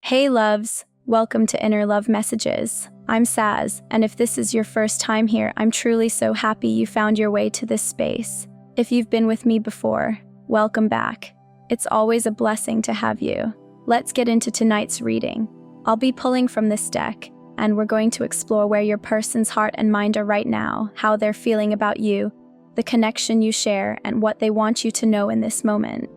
Hey loves, welcome to Inner Love Messages. I'm Saz, and if this is your first time here, I'm truly so happy you found your way to this space. If you've been with me before, welcome back. It's always a blessing to have you. Let's get into tonight's reading. I'll be pulling from this deck, and we're going to explore where your person's heart and mind are right now, how they're feeling about you, the connection you share, and what they want you to know in this moment.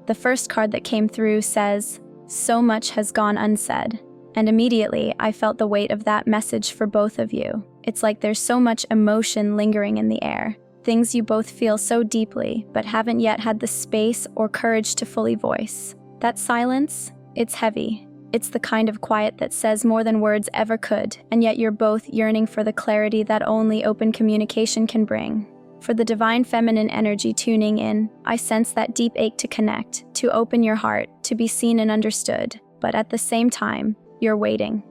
The first card that came through says, "So much has gone unsaid." And immediately, I felt the weight of that message for both of you. It's like there's so much emotion lingering in the air. Things you both feel so deeply, but haven't yet had the space or courage to fully voice. That silence, it's heavy. It's the kind of quiet that says more than words ever could, and yet you're both yearning for the clarity that only open communication can bring. For the divine feminine energy tuning in, I sense that deep ache to connect, to open your heart, to be seen and understood. But at the same time, you're waiting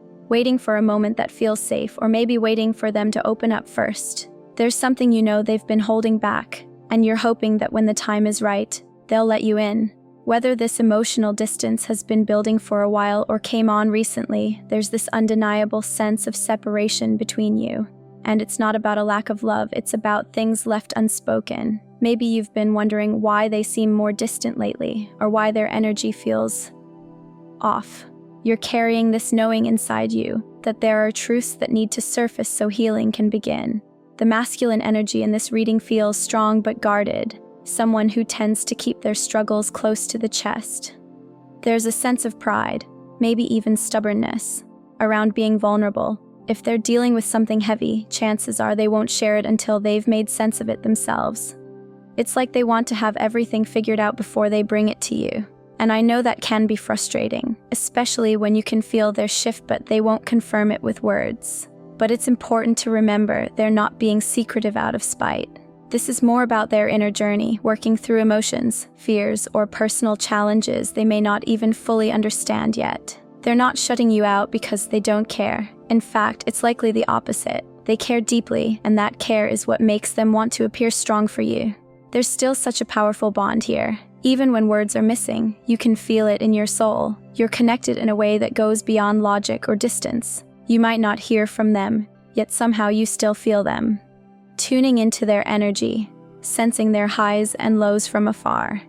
for a moment that feels safe, or maybe waiting for them to open up first. There's something you know they've been holding back, and you're hoping that when the time is right, they'll let you in. Whether this emotional distance has been building for a while or came on recently, there's this undeniable sense of separation between you. And it's not about a lack of love, it's about things left unspoken. Maybe you've been wondering why they seem more distant lately, or why their energy feels off. You're carrying this knowing inside you, that there are truths that need to surface so healing can begin. The masculine energy in this reading feels strong but guarded, someone who tends to keep their struggles close to the chest. There's a sense of pride, maybe even stubbornness, around being vulnerable. If they're dealing with something heavy, chances are they won't share it until they've made sense of it themselves. It's like they want to have everything figured out before they bring it to you. And I know that can be frustrating, especially when you can feel their shift but they won't confirm it with words. But it's important to remember they're not being secretive out of spite. This is more about their inner journey, working through emotions, fears, or personal challenges they may not even fully understand yet. They're not shutting you out because they don't care. In fact, it's likely the opposite. They care deeply, and that care is what makes them want to appear strong for you. There's still such a powerful bond here. Even when words are missing, you can feel it in your soul. You're connected in a way that goes beyond logic or distance. You might not hear from them, yet somehow you still feel them. Tuning into their energy, sensing their highs and lows from afar.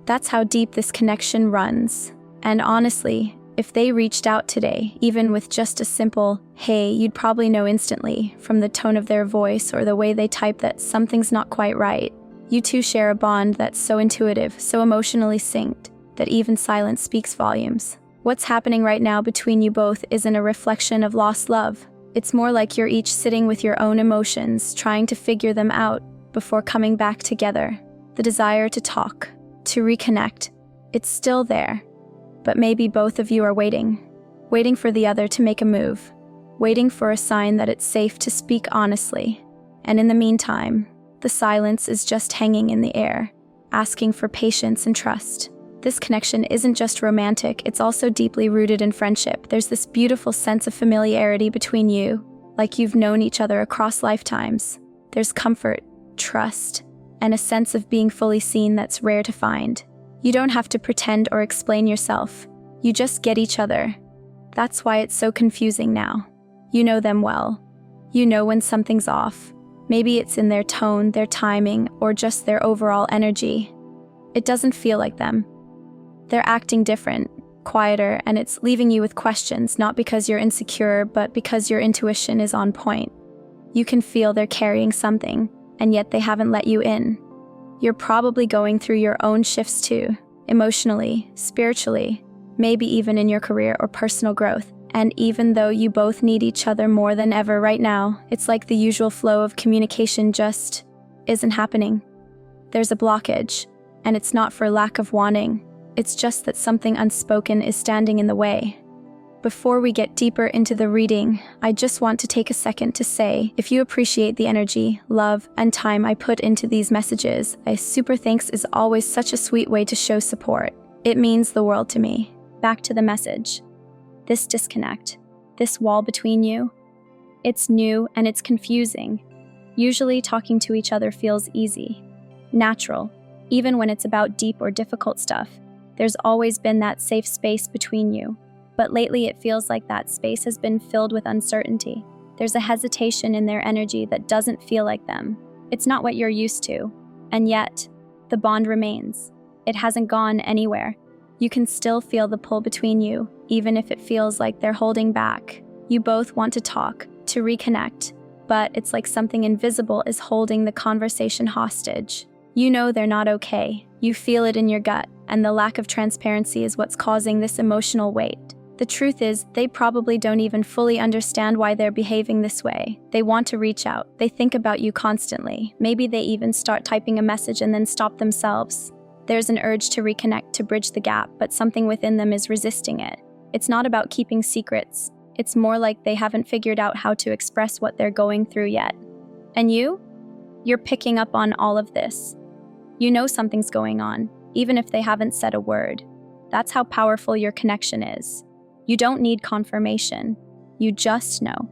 That's how deep this connection runs. And honestly, if they reached out today, even with just a simple, "Hey," you'd probably know instantly, from the tone of their voice or the way they type, that something's not quite right. You two share a bond that's so intuitive, so emotionally synced, that even silence speaks volumes. What's happening right now between you both isn't a reflection of lost love. It's more like you're each sitting with your own emotions, trying to figure them out before coming back together. The desire to talk, to reconnect, it's still there. But maybe both of you are waiting for the other to make a move, waiting for a sign that it's safe to speak honestly. And in the meantime, the silence is just hanging in the air, asking for patience and trust. This connection isn't just romantic, it's also deeply rooted in friendship. There's this beautiful sense of familiarity between you, like you've known each other across lifetimes. There's comfort, trust, and a sense of being fully seen that's rare to find. You don't have to pretend or explain yourself. You just get each other. That's why it's so confusing now. You know them well. You know when something's off. Maybe it's in their tone, their timing, or just their overall energy. It doesn't feel like them. They're acting different, quieter, and it's leaving you with questions, not because you're insecure, but because your intuition is on point. You can feel they're carrying something, and yet they haven't let you in. You're probably going through your own shifts too, emotionally, spiritually, maybe even in your career or personal growth. And even though you both need each other more than ever right now, it's like the usual flow of communication just isn't happening. There's a blockage, and it's not for lack of wanting. It's just that something unspoken is standing in the way. Before we get deeper into the reading, I just want to take a second to say, if you appreciate the energy, love, and time I put into these messages, a super thanks is always such a sweet way to show support. It means the world to me. Back to the message. This disconnect, this wall between you, it's new and it's confusing. Usually talking to each other feels easy, natural, even when it's about deep or difficult stuff. There's always been that safe space between you. but lately it feels like that space has been filled with uncertainty. There's a hesitation in their energy that doesn't feel like them. It's not what you're used to, and yet, the bond remains. It hasn't gone anywhere. You can still feel the pull between you, even if it feels like they're holding back. You both want to talk, to reconnect, but it's like something invisible is holding the conversation hostage. You know they're not okay. You feel it in your gut, and the lack of transparency is what's causing this emotional weight. The truth is, they probably don't even fully understand why they're behaving this way. They want to reach out. They think about you constantly. Maybe they even start typing a message and then stop themselves. There's an urge to reconnect, to bridge the gap, but something within them is resisting it. It's not about keeping secrets. It's more like they haven't figured out how to express what they're going through yet. And you? You're picking up on all of this. You know something's going on, even if they haven't said a word. That's how powerful your connection is. You don't need confirmation. You just know.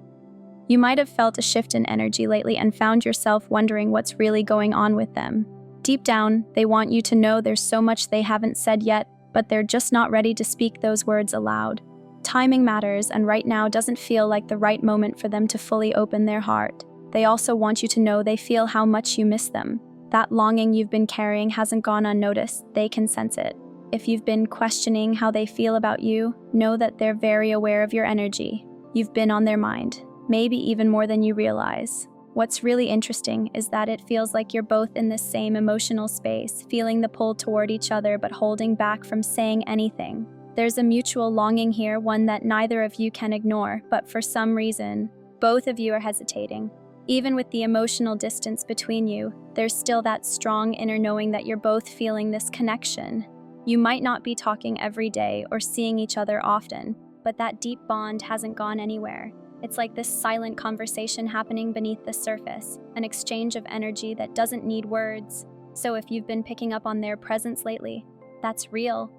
You might have felt a shift in energy lately and found yourself wondering what's really going on with them. Deep down, they want you to know there's so much they haven't said yet, but they're just not ready to speak those words aloud. Timing matters, and right now doesn't feel like the right moment for them to fully open their heart. They also want you to know they feel how much you miss them. That longing you've been carrying hasn't gone unnoticed. They can sense it. If you've been questioning how they feel about you, know that they're very aware of your energy. You've been on their mind, maybe even more than you realize. What's really interesting is that it feels like you're both in the same emotional space, feeling the pull toward each other but holding back from saying anything. There's a mutual longing here, one that neither of you can ignore, but for some reason, both of you are hesitating. Even with the emotional distance between you, there's still that strong inner knowing that you're both feeling this connection. You might not be talking every day or seeing each other often, but that deep bond hasn't gone anywhere. It's like this silent conversation happening beneath the surface, an exchange of energy that doesn't need words. So if you've been picking up on their presence lately, that's real.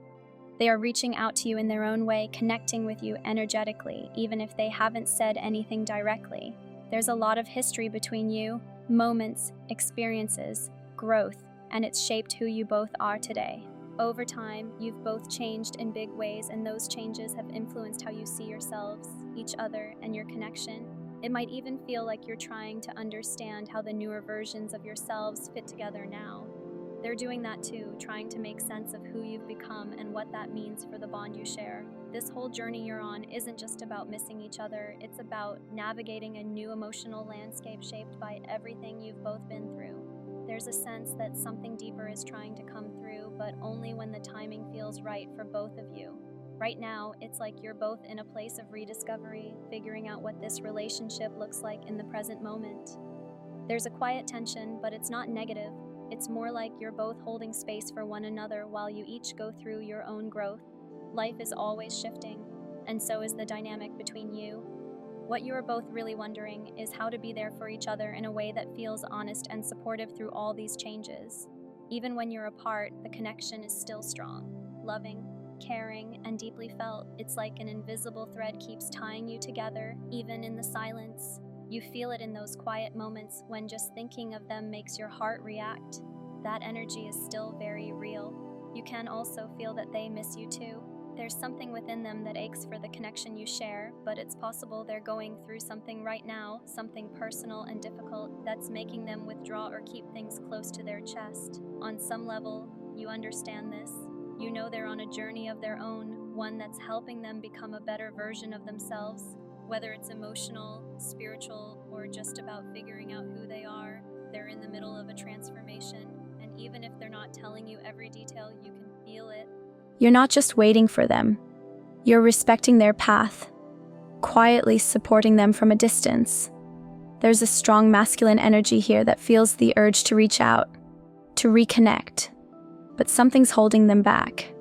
They are reaching out to you in their own way, connecting with you energetically, even if they haven't said anything directly. There's a lot of history between you, moments, experiences, growth, and it's shaped who you both are today. Over time, you've both changed in big ways, and those changes have influenced how you see yourselves, each other, and your connection. It might even feel like you're trying to understand how the newer versions of yourselves fit together now. They're doing that too, trying to make sense of who you've become and what that means for the bond you share. This whole journey you're on isn't just about missing each other, it's about navigating a new emotional landscape shaped by everything you've both been through. There's a sense that something deeper is trying to come through, but only when the timing feels right for both of you. Right now, it's like you're both in a place of rediscovery, figuring out what this relationship looks like in the present moment. There's a quiet tension, but it's not negative. It's more like you're both holding space for one another while you each go through your own growth. Life is always shifting, and so is the dynamic between you. What you are both really wondering is how to be there for each other in a way that feels honest and supportive through all these changes. Even when you're apart, the connection is still strong, loving, caring, and deeply felt. It's like an invisible thread keeps tying you together, even in the silence. You feel it in those quiet moments when just thinking of them makes your heart react. That energy is still very real. You can also feel that they miss you too. There's something within them that aches for the connection you share, but it's possible they're going through something right now, something personal and difficult, that's making them withdraw or keep things close to their chest. On some level, you understand this. You know they're on a journey of their own, one that's helping them become a better version of themselves. Whether it's emotional, spiritual, or just about figuring out who they are, they're in the middle of a transformation, and even if they're not telling you every detail, you can feel it. You're not just waiting for them. You're respecting their path, quietly supporting them from a distance. There's a strong masculine energy here that feels the urge to reach out, to reconnect, but something's holding them back.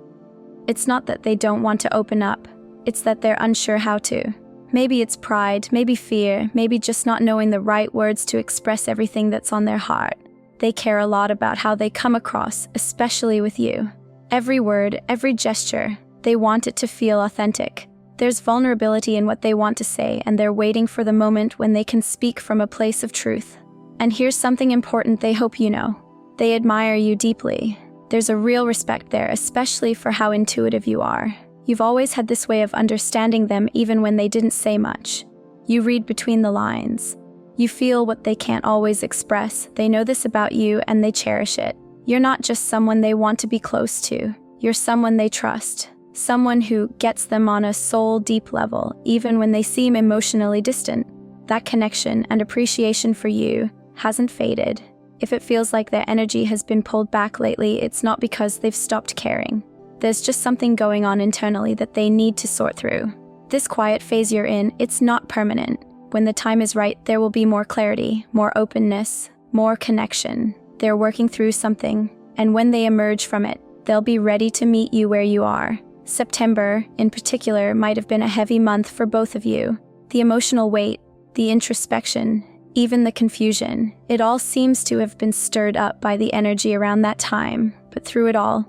It's not that they don't want to open up, it's that they're unsure how to. Maybe it's pride, maybe fear, maybe just not knowing the right words to express everything that's on their heart. They care a lot about how they come across, especially with you. Every word, every gesture, they want it to feel authentic. There's vulnerability in what they want to say, and they're waiting for the moment when they can speak from a place of truth. And here's something important they hope you know. They admire you deeply. There's a real respect there, especially for how intuitive you are. You've always had this way of understanding them even when they didn't say much. You read between the lines. You feel what they can't always express. They know this about you and they cherish it. You're not just someone they want to be close to. You're someone they trust. Someone who gets them on a soul-deep level, even when they seem emotionally distant. That connection and appreciation for you hasn't faded. If it feels like their energy has been pulled back lately, it's not because they've stopped caring. There's just something going on internally that they need to sort through. This quiet phase you're in, it's not permanent. When the time is right, there will be more clarity, more openness, more connection. They're working through something, and when they emerge from it, they'll be ready to meet you where you are. September, in particular, might have been a heavy month for both of you. The emotional weight, the introspection, even the confusion, it all seems to have been stirred up by the energy around that time. But through it all,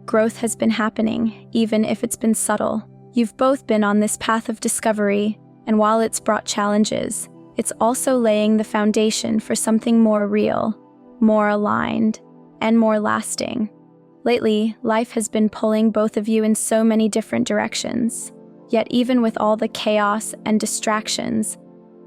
growth has been happening, even if it's been subtle. You've both been on this path of discovery, and while it's brought challenges, it's also laying the foundation for something more real, more aligned, and more lasting. Lately, life has been pulling both of you in so many different directions. Yet even with all the chaos and distractions,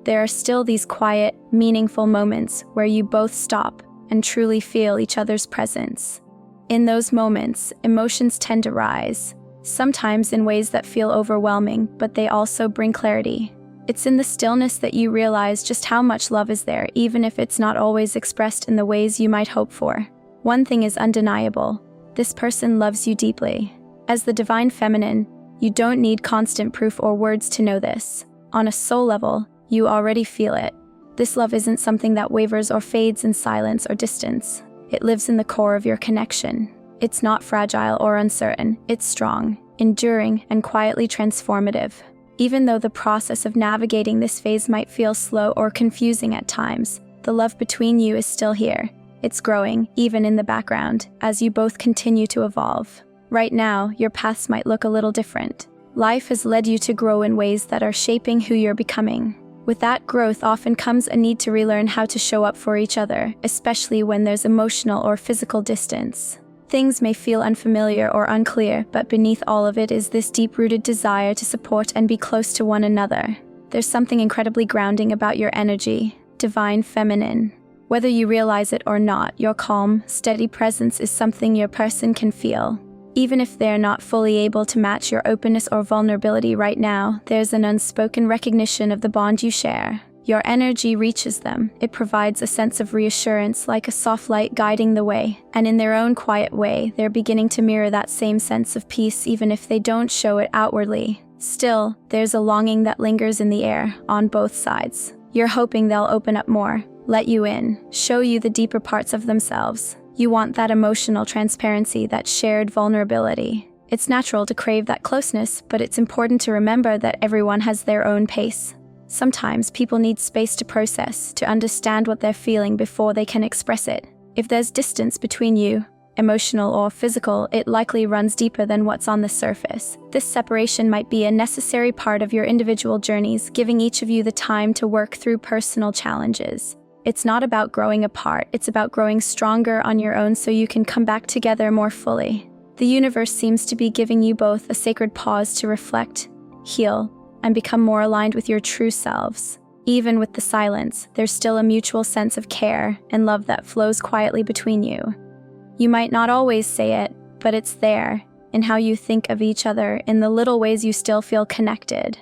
there are still these quiet, meaningful moments where you both stop and truly feel each other's presence. In those moments, emotions tend to rise, sometimes in ways that feel overwhelming, but they also bring clarity. It's in the stillness that you realize just how much love is there, even if it's not always expressed in the ways you might hope for. One thing is undeniable: this person loves you deeply. As the divine feminine, you don't need constant proof or words to know this. On a soul level, you already feel it. This love isn't something that wavers or fades in silence or distance. It lives in the core of your connection. It's not fragile or uncertain. It's strong, enduring, and quietly transformative. Even though the process of navigating this phase might feel slow or confusing at times, the love between you is still here. It's growing, even in the background, as you both continue to evolve. Right now, your paths might look a little different. Life has led you to grow in ways that are shaping who you're becoming. With that growth often comes a need to relearn how to show up for each other, especially when there's emotional or physical distance. Things may feel unfamiliar or unclear, but beneath all of it is this deep-rooted desire to support and be close to one another. There's something incredibly grounding about your energy, divine feminine. Whether you realize it or not, your calm, steady presence is something your person can feel. Even if they're not fully able to match your openness or vulnerability right now, there's an unspoken recognition of the bond you share. Your energy reaches them. It provides a sense of reassurance, like a soft light guiding the way. And in their own quiet way, they're beginning to mirror that same sense of peace, even if they don't show it outwardly. Still, there's a longing that lingers in the air, on both sides. You're hoping they'll open up more, let you in, show you the deeper parts of themselves. You want that emotional transparency, that shared vulnerability. It's natural to crave that closeness, but it's important to remember that everyone has their own pace. Sometimes people need space to process, to understand what they're feeling before they can express it. If there's distance between you, emotional or physical, it likely runs deeper than what's on the surface. This separation might be a necessary part of your individual journeys, giving each of you the time to work through personal challenges. It's not about growing apart, it's about growing stronger on your own so you can come back together more fully. The universe seems to be giving you both a sacred pause to reflect, heal, and become more aligned with your true selves. Even with the silence, there's still a mutual sense of care and love that flows quietly between you. You might not always say it, but it's there, in how you think of each other, in the little ways you still feel connected.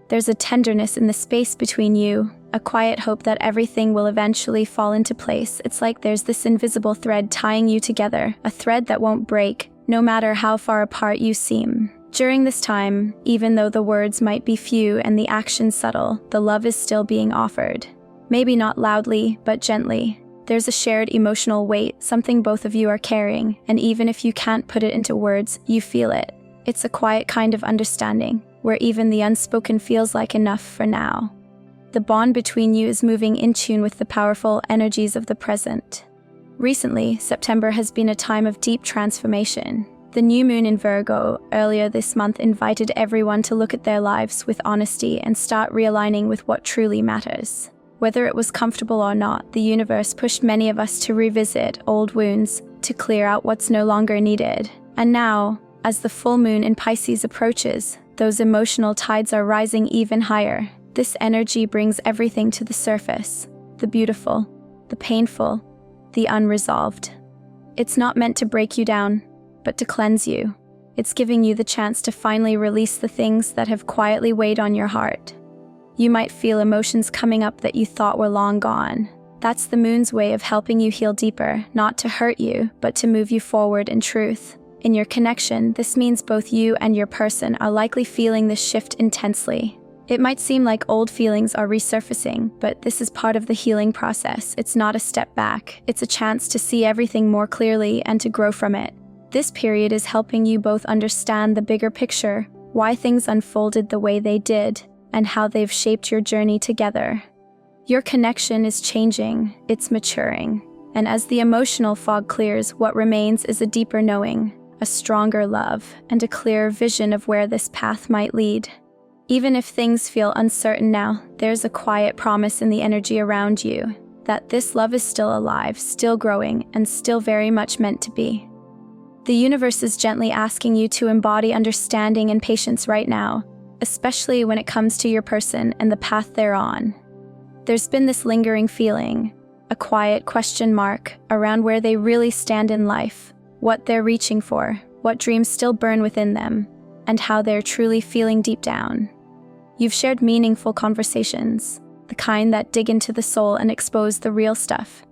There's a tenderness in the space between you, a quiet hope that everything will eventually fall into place. It's like there's this invisible thread tying you together, a thread that won't break, no matter how far apart you seem. During this time, even though the words might be few and the actions subtle, the love is still being offered. Maybe not loudly, but gently. There's a shared emotional weight, something both of you are carrying, and even if you can't put it into words, you feel it. It's a quiet kind of understanding, where even the unspoken feels like enough for now. The bond between you is moving in tune with the powerful energies of the present. Recently, September has been a time of deep transformation. The new moon in Virgo earlier this month invited everyone to look at their lives with honesty and start realigning with what truly matters. Whether it was comfortable or not, the universe pushed many of us to revisit old wounds, to clear out what's no longer needed. And now, As the full moon in Pisces approaches, those emotional tides are rising even higher. This energy brings everything to the surface: the beautiful, the painful, the unresolved. It's not meant to break you down, but to cleanse you. It's giving you the chance to finally release the things that have quietly weighed on your heart. You might feel emotions coming up that you thought were long gone. That's the moon's way of helping you heal deeper, not to hurt you, but to move you forward in truth. In your connection, this means both you and your person are likely feeling this shift intensely. It might seem like old feelings are resurfacing, but this is part of the healing process. It's not a step back. It's a chance to see everything more clearly and to grow from it. This period is helping you both understand the bigger picture, why things unfolded the way they did, and how they've shaped your journey together. Your connection is changing, it's maturing, and as the emotional fog clears, what remains is a deeper knowing, a stronger love, and a clearer vision of where this path might lead. Even if things feel uncertain now, there's a quiet promise in the energy around you that this love is still alive, still growing, and still very much meant to be. The universe is gently asking you to embody understanding and patience right now, especially when it comes to your person and the path they're on. There's been this lingering feeling, a quiet question mark around where they really stand in life, what they're reaching for, what dreams still burn within them, and how they're truly feeling deep down. You've shared meaningful conversations, the kind that dig into the soul and expose the real stuff.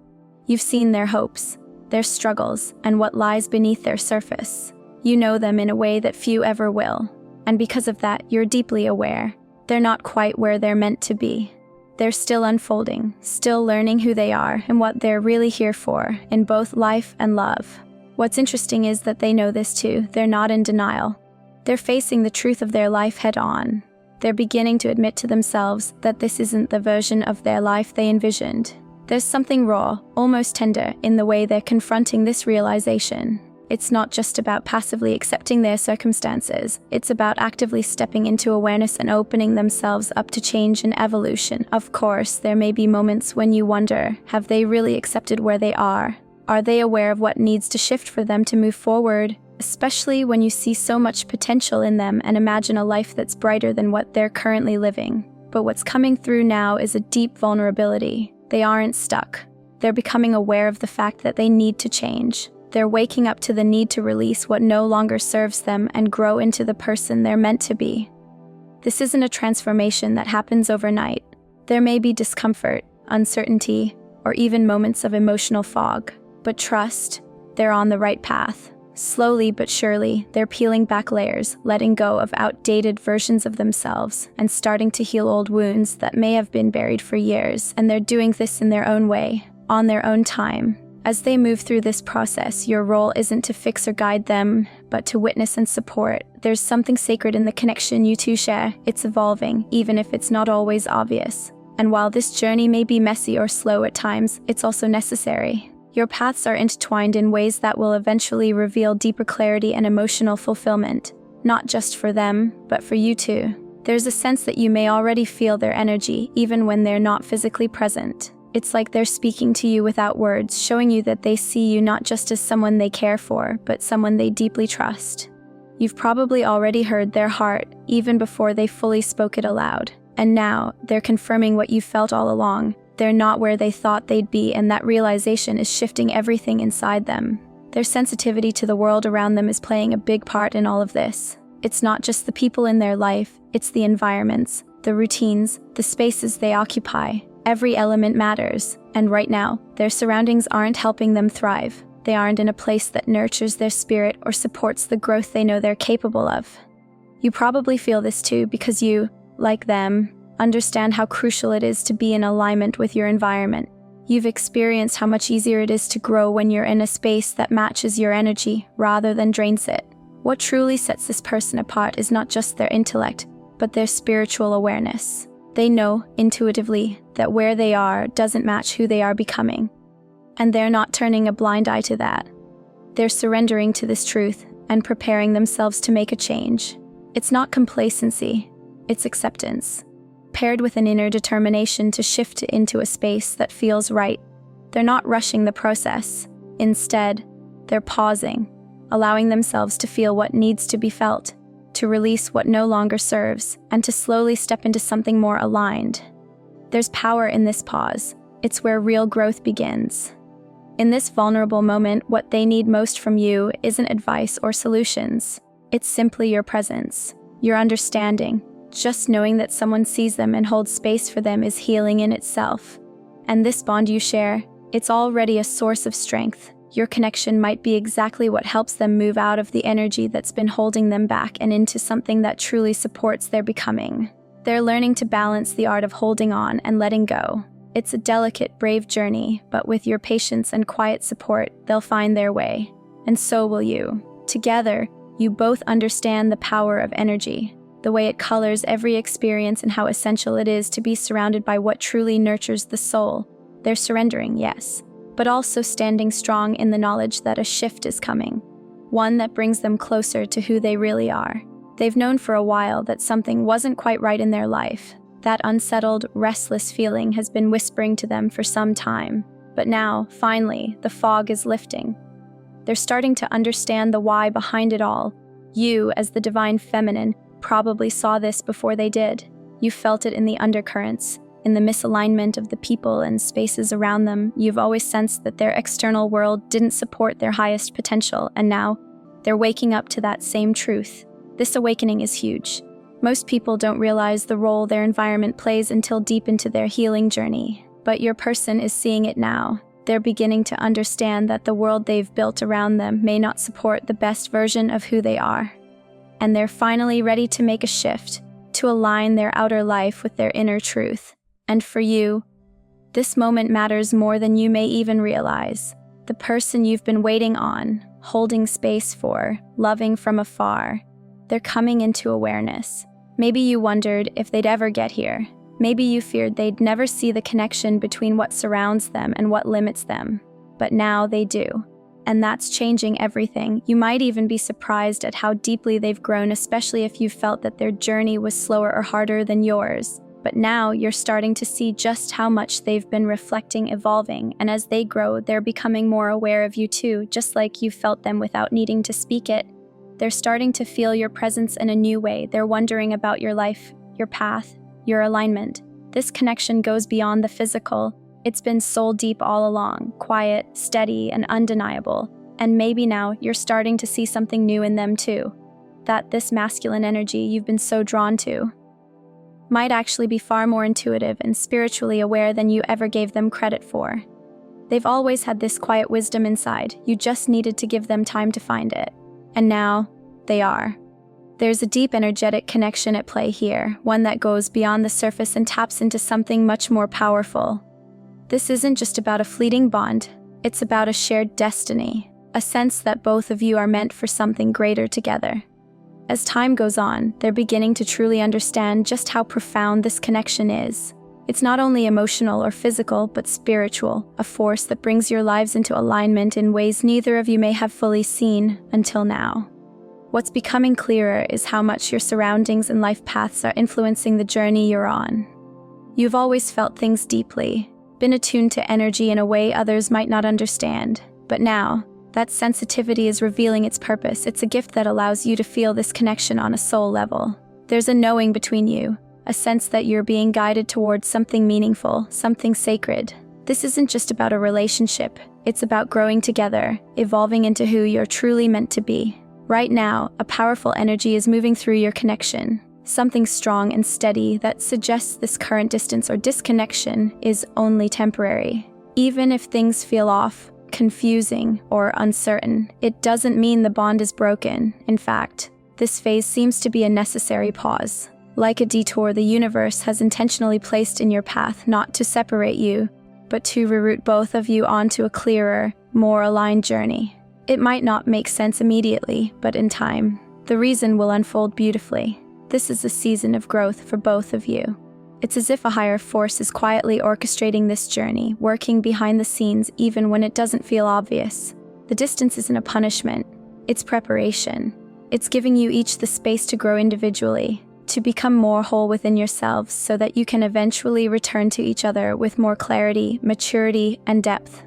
You've seen their hopes, their struggles, and what lies beneath their surface. You know them in a way that few ever will, and because of that, you're deeply aware. They're not quite where they're meant to be. They're still unfolding, still learning who they are and what they're really here for, in both life and love. What's interesting is that they know this too. They're not in denial. They're facing the truth of their life head on. They're beginning to admit to themselves that this isn't the version of their life they envisioned. There's something raw, almost tender, in the way they're confronting this realization. It's not just about passively accepting their circumstances. It's about actively stepping into awareness and opening themselves up to change and evolution. Of course, there may be moments when you wonder, have they really accepted where they are? Are they aware of what needs to shift for them to move forward? Especially when you see so much potential in them and imagine a life that's brighter than what they're currently living. But what's coming through now is a deep vulnerability. They aren't stuck. They're becoming aware of the fact that they need to change. They're waking up to the need to release what no longer serves them and grow into the person they're meant to be. This isn't a transformation that happens overnight. There may be discomfort, uncertainty, or even moments of emotional fog. But trust, they're on the right path. Slowly but surely, they're peeling back layers, letting go of outdated versions of themselves, and starting to heal old wounds that may have been buried for years, and they're doing this in their own way, on their own time. As they move through this process, your role isn't to fix or guide them, but to witness and support. There's something sacred in the connection you two share. It's evolving, even if it's not always obvious. And while this journey may be messy or slow at times, it's also necessary. Your paths are intertwined in ways that will eventually reveal deeper clarity and emotional fulfillment, not just for them, but for you too. There's a sense that you may already feel their energy, even when they're not physically present. It's like they're speaking to you without words, showing you that they see you not just as someone they care for, but someone they deeply trust. You've probably already heard their heart, even before they fully spoke it aloud. And now, they're confirming what you felt all along. They're not where they thought they'd be, and that realization is shifting everything inside them. Their sensitivity to the world around them is playing a big part in all of this. It's not just the people in their life, it's the environments, the routines, the spaces they occupy. Every element matters, and right now, their surroundings aren't helping them thrive. They aren't in a place that nurtures their spirit or supports the growth they know they're capable of. You probably feel this too because you, like them, understand how crucial it is to be in alignment with your environment. You've experienced how much easier it is to grow when you're in a space that matches your energy rather than drains it. What truly sets this person apart is not just their intellect, but their spiritual awareness. They know, intuitively, that where they are doesn't match who they are becoming. And they're not turning a blind eye to that. They're surrendering to this truth and preparing themselves to make a change. It's not complacency, it's acceptance, paired with an inner determination to shift into a space that feels right. They're not rushing the process. Instead, they're pausing, allowing themselves to feel what needs to be felt, to release what no longer serves, and to slowly step into something more aligned. There's power in this pause. It's where real growth begins. In this vulnerable moment, what they need most from you isn't advice or solutions. It's simply your presence, your understanding. Just knowing that someone sees them and holds space for them is healing in itself. And this bond you share, it's already a source of strength. Your connection might be exactly what helps them move out of the energy that's been holding them back and into something that truly supports their becoming. They're learning to balance the art of holding on and letting go. It's a delicate, brave journey, but with your patience and quiet support, they'll find their way. And so will you. Together, you both understand the power of energy, the way it colors every experience and how essential it is to be surrounded by what truly nurtures the soul. They're surrendering, yes, but also standing strong in the knowledge that a shift is coming, one that brings them closer to who they really are. They've known for a while that something wasn't quite right in their life. That unsettled, restless feeling has been whispering to them for some time. But now, finally, the fog is lifting. They're starting to understand the why behind it all. You, as the divine feminine, probably saw this before they did. You felt it in the undercurrents, in the misalignment of the people and spaces around them. You've always sensed that their external world didn't support their highest potential, and now they're waking up to that same truth. This awakening is huge. Most people don't realize the role their environment plays until deep into their healing journey, but your person is seeing it now. They're beginning to understand that the world they've built around them may not support the best version of who they are. And they're finally ready to make a shift, to align their outer life with their inner truth. And for you, this moment matters more than you may even realize. The person you've been waiting on, holding space for, loving from afar, they're coming into awareness. Maybe you wondered if they'd ever get here. Maybe you feared they'd never see the connection between what surrounds them and what limits them. But now they do. And that's changing everything. You might even be surprised at how deeply they've grown, especially if you felt that their journey was slower or harder than yours. But now you're starting to see just how much they've been reflecting, evolving, and as they grow, they're becoming more aware of you too, just like you felt them without needing to speak it. They're starting to feel your presence in a new way. They're wondering about your life, your path, your alignment. This connection goes beyond the physical. It's been soul deep all along, quiet, steady, and undeniable. And maybe now you're starting to see something new in them too. That this masculine energy you've been so drawn to might actually be far more intuitive and spiritually aware than you ever gave them credit for. They've always had this quiet wisdom inside. You just needed to give them time to find it. And now, they are. There's a deep energetic connection at play here, one that goes beyond the surface and taps into something much more powerful. This isn't just about a fleeting bond, it's about a shared destiny, a sense that both of you are meant for something greater together. As time goes on, they're beginning to truly understand just how profound this connection is. It's not only emotional or physical, but spiritual, a force that brings your lives into alignment in ways neither of you may have fully seen until now. What's becoming clearer is how much your surroundings and life paths are influencing the journey you're on. You've always felt things deeply, been attuned to energy in a way others might not understand, but now, that sensitivity is revealing its purpose. It's a gift that allows you to feel this connection on a soul level. There's a knowing between you, a sense that you're being guided towards something meaningful, something sacred. This isn't just about a relationship, it's about growing together, evolving into who you're truly meant to be. Right now, a powerful energy is moving through your connection, something strong and steady that suggests this current distance or disconnection is only temporary. Even if things feel off, confusing, or uncertain, it doesn't mean the bond is broken. In fact, this phase seems to be a necessary pause. Like a detour the universe has intentionally placed in your path, not to separate you, but to reroute both of you onto a clearer, more aligned journey. It might not make sense immediately, but in time, the reason will unfold beautifully. This is a season of growth for both of you. It's as if a higher force is quietly orchestrating this journey, working behind the scenes even when it doesn't feel obvious. The distance isn't a punishment, it's preparation. It's giving you each the space to grow individually, to become more whole within yourselves so that you can eventually return to each other with more clarity, maturity, and depth.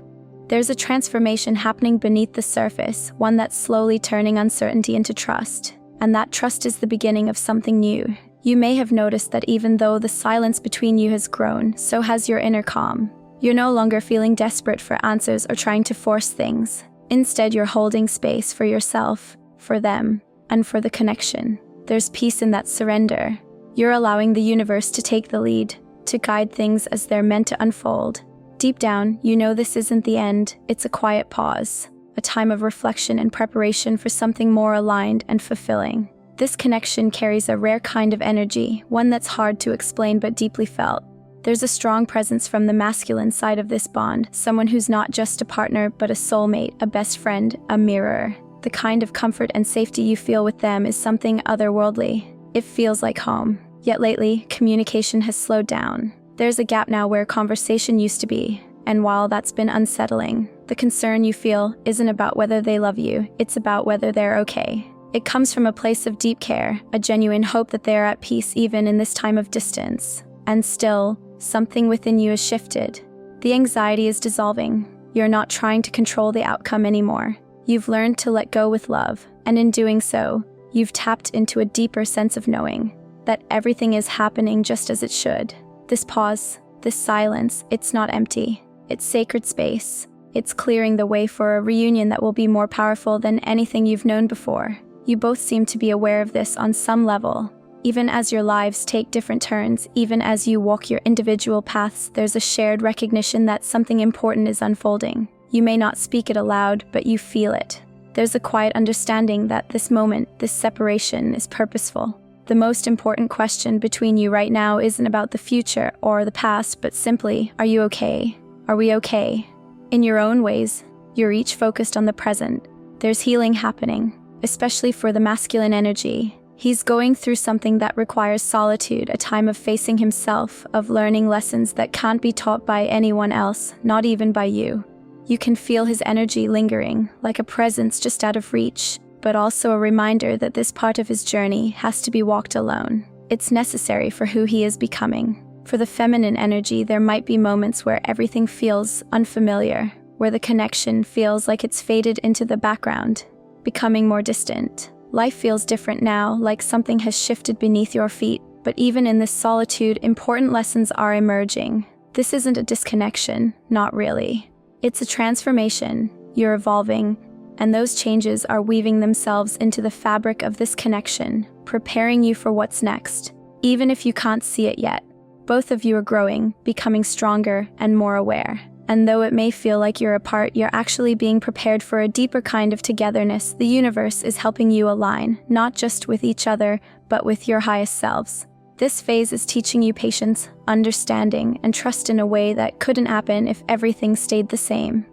There's a transformation happening beneath the surface, one that's slowly turning uncertainty into trust. And that trust is the beginning of something new. You may have noticed that even though the silence between you has grown, so has your inner calm. You're no longer feeling desperate for answers or trying to force things. Instead, you're holding space for yourself, for them, and for the connection. There's peace in that surrender. You're allowing the universe to take the lead, to guide things as they're meant to unfold. Deep down, you know this isn't the end, it's a quiet pause, a time of reflection and preparation for something more aligned and fulfilling. This connection carries a rare kind of energy, one that's hard to explain but deeply felt. There's a strong presence from the masculine side of this bond, someone who's not just a partner but a soulmate, a best friend, a mirror. The kind of comfort and safety you feel with them is something otherworldly. It feels like home. Yet lately, communication has slowed down. There's a gap now where conversation used to be, and while that's been unsettling, the concern you feel isn't about whether they love you, it's about whether they're okay. It comes from a place of deep care, a genuine hope that they're at peace even in this time of distance. And still, something within you has shifted. The anxiety is dissolving. You're not trying to control the outcome anymore. You've learned to let go with love, and in doing so, you've tapped into a deeper sense of knowing that everything is happening just as it should. This pause, this silence, it's not empty. It's sacred space. It's clearing the way for a reunion that will be more powerful than anything you've known before. You both seem to be aware of this on some level. Even as your lives take different turns, even as you walk your individual paths, there's a shared recognition that something important is unfolding. You may not speak it aloud, but you feel it. There's a quiet understanding that this moment, this separation, is purposeful. The most important question between you right now isn't about the future or the past, but simply, are you okay? Are we okay? In your own ways, you're each focused on the present. There's healing happening, especially for the masculine energy. He's going through something that requires solitude, a time of facing himself, of learning lessons that can't be taught by anyone else, not even by you. You can feel his energy lingering, like a presence just out of reach, but also a reminder that this part of his journey has to be walked alone. It's necessary for who he is becoming. For the feminine energy, there might be moments where everything feels unfamiliar, where the connection feels like it's faded into the background, becoming more distant. Life feels different now, like something has shifted beneath your feet, but even in this solitude, important lessons are emerging. This isn't a disconnection, not really. It's a transformation. You're evolving, and those changes are weaving themselves into the fabric of this connection, preparing you for what's next. Even if you can't see it yet, both of you are growing, becoming stronger and more aware. And though it may feel like you're apart, you're actually being prepared for a deeper kind of togetherness. The universe is helping you align, not just with each other, but with your highest selves. This phase is teaching you patience, understanding, and trust in a way that couldn't happen if everything stayed the same.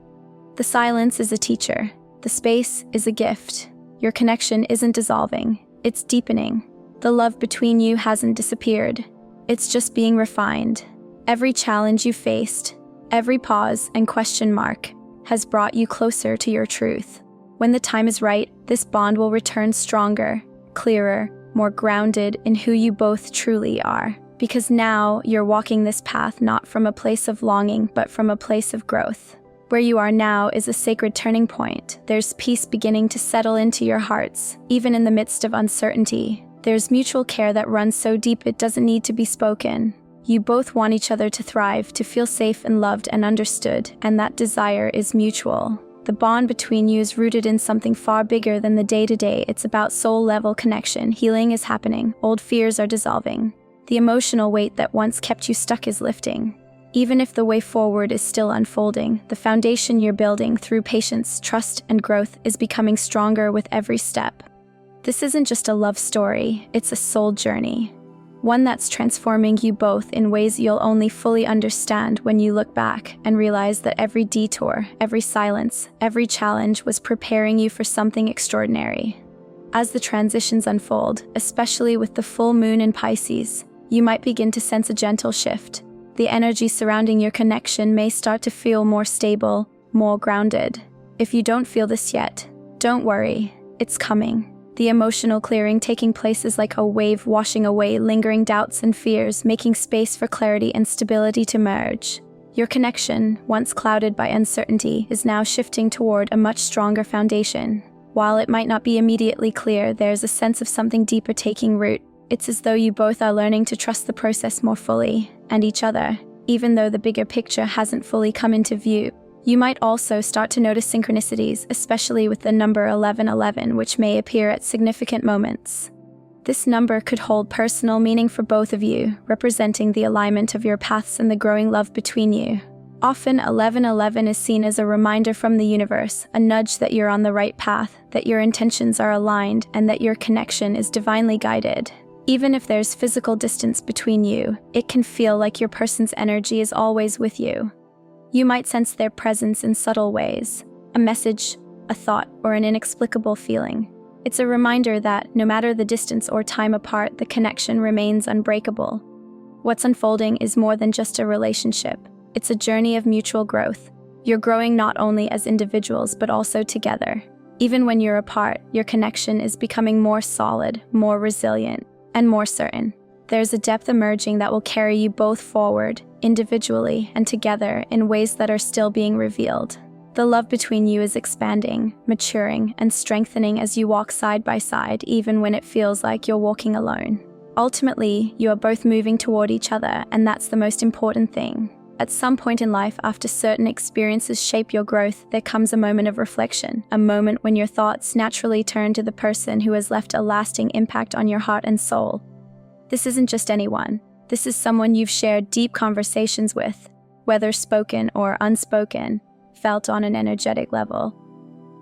The silence is a teacher. The space is a gift. Your connection isn't dissolving, it's deepening. The love between you hasn't disappeared. It's just being refined. Every challenge you faced, every pause and question mark has brought you closer to your truth. When the time is right, this bond will return stronger, clearer, more grounded in who you both truly are. Because now you're walking this path not from a place of longing, but from a place of growth. Where you are now is a sacred turning point. There's peace beginning to settle into your hearts, even in the midst of uncertainty. There's mutual care that runs so deep it doesn't need to be spoken. You both want each other to thrive, to feel safe and loved and understood, and that desire is mutual. The bond between you is rooted in something far bigger than the day-to-day. It's about soul-level connection. Healing is happening. Old fears are dissolving. The emotional weight that once kept you stuck is lifting. Even if the way forward is still unfolding, the foundation you're building through patience, trust, and growth is becoming stronger with every step. This isn't just a love story, it's a soul journey. One that's transforming you both in ways you'll only fully understand when you look back and realize that every detour, every silence, every challenge was preparing you for something extraordinary. As the transitions unfold, especially with the full moon in Pisces, you might begin to sense a gentle shift. The energy surrounding your connection may start to feel more stable, more grounded. If you don't feel this yet, don't worry, it's coming. The emotional clearing taking place is like a wave washing away lingering doubts and fears, making space for clarity and stability to merge. Your connection, once clouded by uncertainty, is now shifting toward a much stronger foundation. While it might not be immediately clear, there's a sense of something deeper taking root. It's as though you both are learning to trust the process more fully, and each other, even though the bigger picture hasn't fully come into view. You might also start to notice synchronicities, especially with the number 1111, which may appear at significant moments. This number could hold personal meaning for both of you, representing the alignment of your paths and the growing love between you. Often, 1111 is seen as a reminder from the universe, a nudge that you're on the right path, that your intentions are aligned, and that your connection is divinely guided. Even if there's physical distance between you, it can feel like your person's energy is always with you. You might sense their presence in subtle ways, a message, a thought, or an inexplicable feeling. It's a reminder that, no matter the distance or time apart, the connection remains unbreakable. What's unfolding is more than just a relationship. It's a journey of mutual growth. You're growing not only as individuals, but also together. Even when you're apart, your connection is becoming more solid, more resilient, and more certain. There's a depth emerging that will carry you both forward, individually and together, in ways that are still being revealed. The love between you is expanding, maturing, and strengthening as you walk side by side, even when it feels like you're walking alone. Ultimately, you are both moving toward each other, and that's the most important thing. At some point in life, after certain experiences shape your growth, there comes a moment of reflection, a moment when your thoughts naturally turn to the person who has left a lasting impact on your heart and soul. This isn't just anyone. This is someone you've shared deep conversations with, whether spoken or unspoken, felt on an energetic level.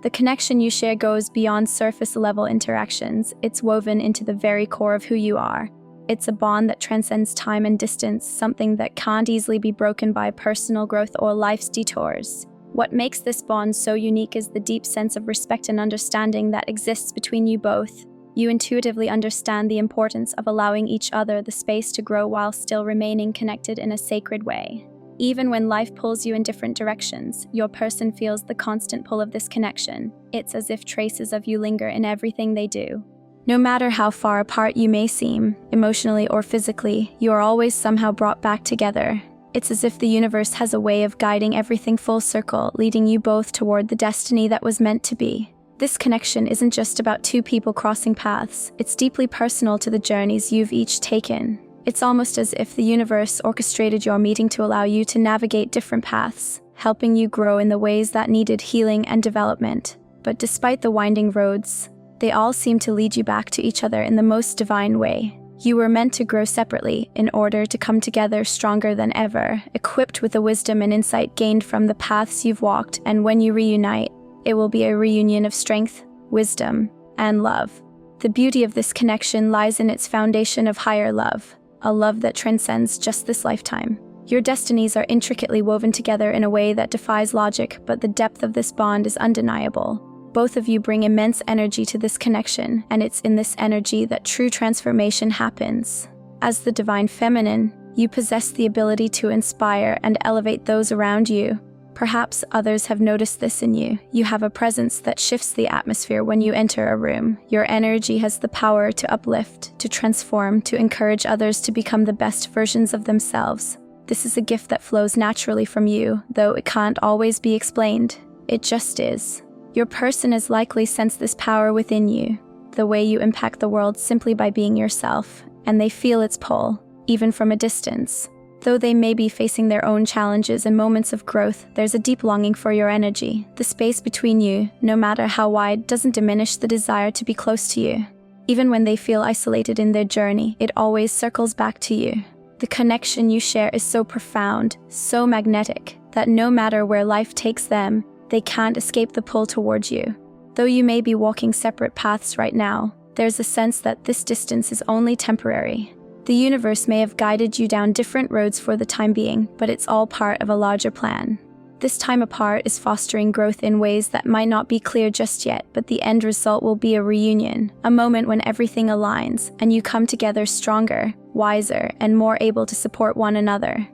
The connection you share goes beyond surface-level interactions. It's woven into the very core of who you are. It's a bond that transcends time and distance, something that can't easily be broken by personal growth or life's detours. What makes this bond so unique is the deep sense of respect and understanding that exists between you both. You intuitively understand the importance of allowing each other the space to grow while still remaining connected in a sacred way. Even when life pulls you in different directions, your person feels the constant pull of this connection. It's as if traces of you linger in everything they do. No matter how far apart you may seem, emotionally or physically, you are always somehow brought back together. It's as if the universe has a way of guiding everything full circle, leading you both toward the destiny that was meant to be. This connection isn't just about two people crossing paths. It's deeply personal to the journeys you've each taken. It's almost as if the universe orchestrated your meeting to allow you to navigate different paths, helping you grow in the ways that needed healing and development. But despite the winding roads, they all seem to lead you back to each other in the most divine way. You were meant to grow separately in order to come together stronger than ever, equipped with the wisdom and insight gained from the paths you've walked, and when you reunite, it will be a reunion of strength, wisdom, and love. The beauty of this connection lies in its foundation of higher love, a love that transcends just this lifetime. Your destinies are intricately woven together in a way that defies logic, but the depth of this bond is undeniable. Both of you bring immense energy to this connection, and it's in this energy that true transformation happens. As the divine feminine, you possess the ability to inspire and elevate those around you. Perhaps others have noticed this in you. You have a presence that shifts the atmosphere when you enter a room. Your energy has the power to uplift, to transform, to encourage others to become the best versions of themselves. This is a gift that flows naturally from you, though it can't always be explained. It just is. Your person has likely sensed this power within you, the way you impact the world simply by being yourself, and they feel its pull, even from a distance. Though they may be facing their own challenges and moments of growth, there's a deep longing for your energy. The space between you, no matter how wide, doesn't diminish the desire to be close to you. Even when they feel isolated in their journey, it always circles back to you. The connection you share is so profound, so magnetic, that no matter where life takes them, they can't escape the pull towards you. Though you may be walking separate paths right now, there's a sense that this distance is only temporary. The universe may have guided you down different roads for the time being, but it's all part of a larger plan. This time apart is fostering growth in ways that might not be clear just yet, but the end result will be a reunion, a moment when everything aligns, and you come together stronger, wiser, and more able to support one another.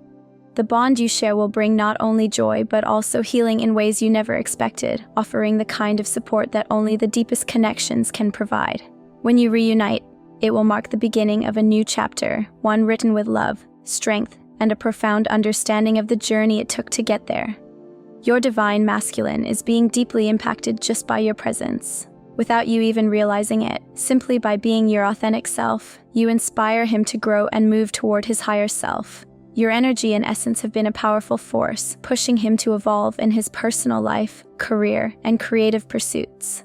The bond you share will bring not only joy, but also healing in ways you never expected, offering the kind of support that only the deepest connections can provide. When you reunite, it will mark the beginning of a new chapter, one written with love, strength, and a profound understanding of the journey it took to get there. Your divine masculine is being deeply impacted just by your presence. Without you even realizing it, simply by being your authentic self, you inspire him to grow and move toward his higher self. Your energy and essence have been a powerful force, pushing him to evolve in his personal life, career, and creative pursuits.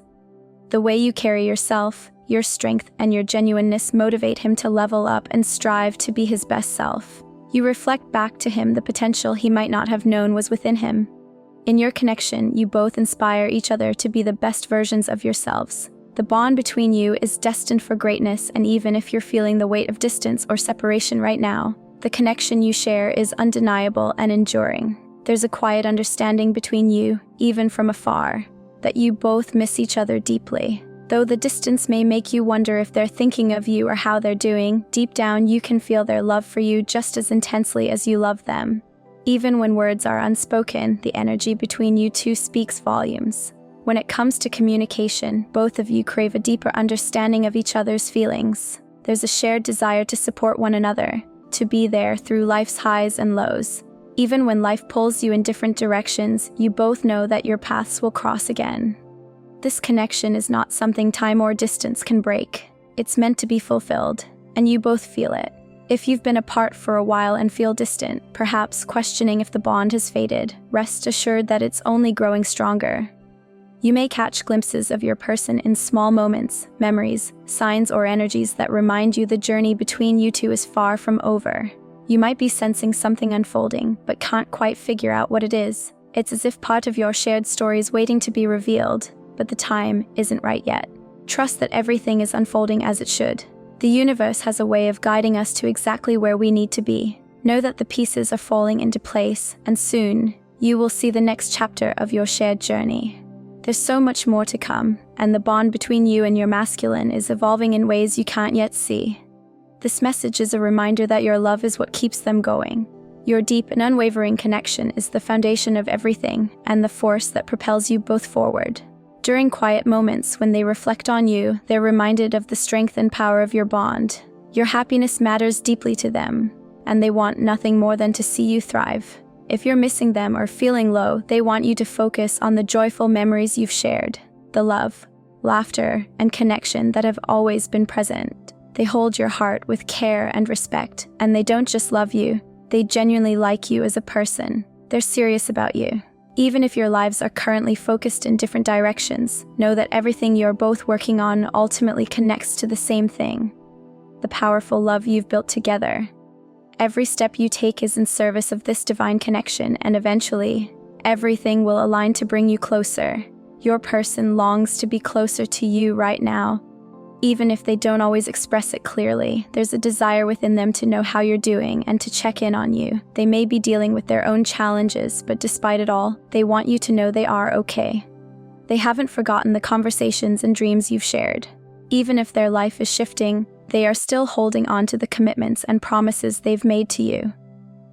The way you carry yourself, your strength, and your genuineness motivate him to level up and strive to be his best self. You reflect back to him the potential he might not have known was within him. In your connection, you both inspire each other to be the best versions of yourselves. The bond between you is destined for greatness, and even if you're feeling the weight of distance or separation right now, the connection you share is undeniable and enduring. There's a quiet understanding between you, even from afar, that you both miss each other deeply. Though the distance may make you wonder if they're thinking of you or how they're doing, deep down you can feel their love for you just as intensely as you love them. Even when words are unspoken, the energy between you two speaks volumes. When it comes to communication, both of you crave a deeper understanding of each other's feelings. There's a shared desire to support one another, to be there through life's highs and lows. Even when life pulls you in different directions, you both know that your paths will cross again. This connection is not something time or distance can break. It's meant to be fulfilled, and you both feel it. If you've been apart for a while and feel distant, perhaps questioning if the bond has faded, rest assured that it's only growing stronger. You may catch glimpses of your person in small moments, memories, signs, or energies that remind you the journey between you two is far from over. You might be sensing something unfolding, but can't quite figure out what it is. It's as if part of your shared story is waiting to be revealed, but the time isn't right yet. Trust that everything is unfolding as it should. The universe has a way of guiding us to exactly where we need to be. Know that the pieces are falling into place, and soon, you will see the next chapter of your shared journey. There's so much more to come, and the bond between you and your masculine is evolving in ways you can't yet see. This message is a reminder that your love is what keeps them going. Your deep and unwavering connection is the foundation of everything, and the force that propels you both forward. During quiet moments when they reflect on you, they're reminded of the strength and power of your bond. Your happiness matters deeply to them, and they want nothing more than to see you thrive. If you're missing them or feeling low, they want you to focus on the joyful memories you've shared, the love, laughter, and connection that have always been present. They hold your heart with care and respect, and they don't just love you, they genuinely like you as a person. They're serious about you. Even if your lives are currently focused in different directions, know that everything you're both working on ultimately connects to the same thing: the powerful love you've built together. Every step you take is in service of this divine connection, and eventually, everything will align to bring you closer. Your person longs to be closer to you right now. Even if they don't always express it clearly, there's a desire within them to know how you're doing and to check in on you. They may be dealing with their own challenges, but despite it all, they want you to know they are okay. They haven't forgotten the conversations and dreams you've shared. Even if their life is shifting, they are still holding on to the commitments and promises they've made to you.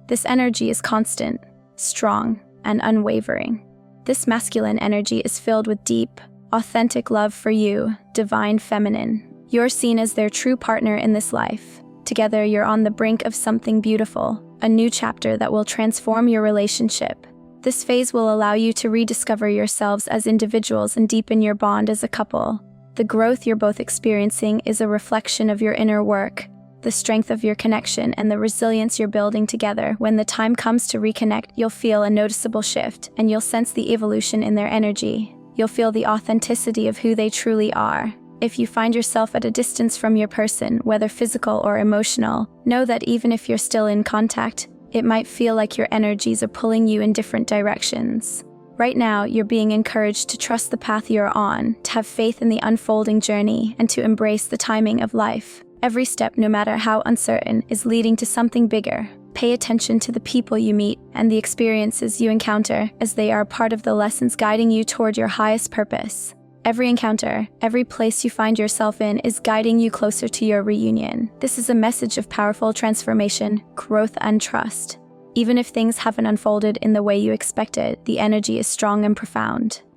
This energy is constant, strong, and unwavering. This masculine energy is filled with deep, authentic love for you, divine feminine. You're seen as their true partner in this life. Together, you're on the brink of something beautiful, a new chapter that will transform your relationship. This phase will allow you to rediscover yourselves as individuals and deepen your bond as a couple. The growth you're both experiencing is a reflection of your inner work, the strength of your connection, and the resilience you're building together. When the time comes to reconnect, you'll feel a noticeable shift, and you'll sense the evolution in their energy. You'll feel the authenticity of who they truly are. If you find yourself at a distance from your person, whether physical or emotional, know that even if you're still in contact, it might feel like your energies are pulling you in different directions. Right now, you're being encouraged to trust the path you're on, to have faith in the unfolding journey, and to embrace the timing of life. Every step, no matter how uncertain, is leading to something bigger. Pay attention to the people you meet and the experiences you encounter, as they are part of the lessons guiding you toward your highest purpose. Every encounter, every place you find yourself in is guiding you closer to your reunion. This is a message of powerful transformation, growth, and trust. Even if things haven't unfolded in the way you expected, the energy is strong and profound.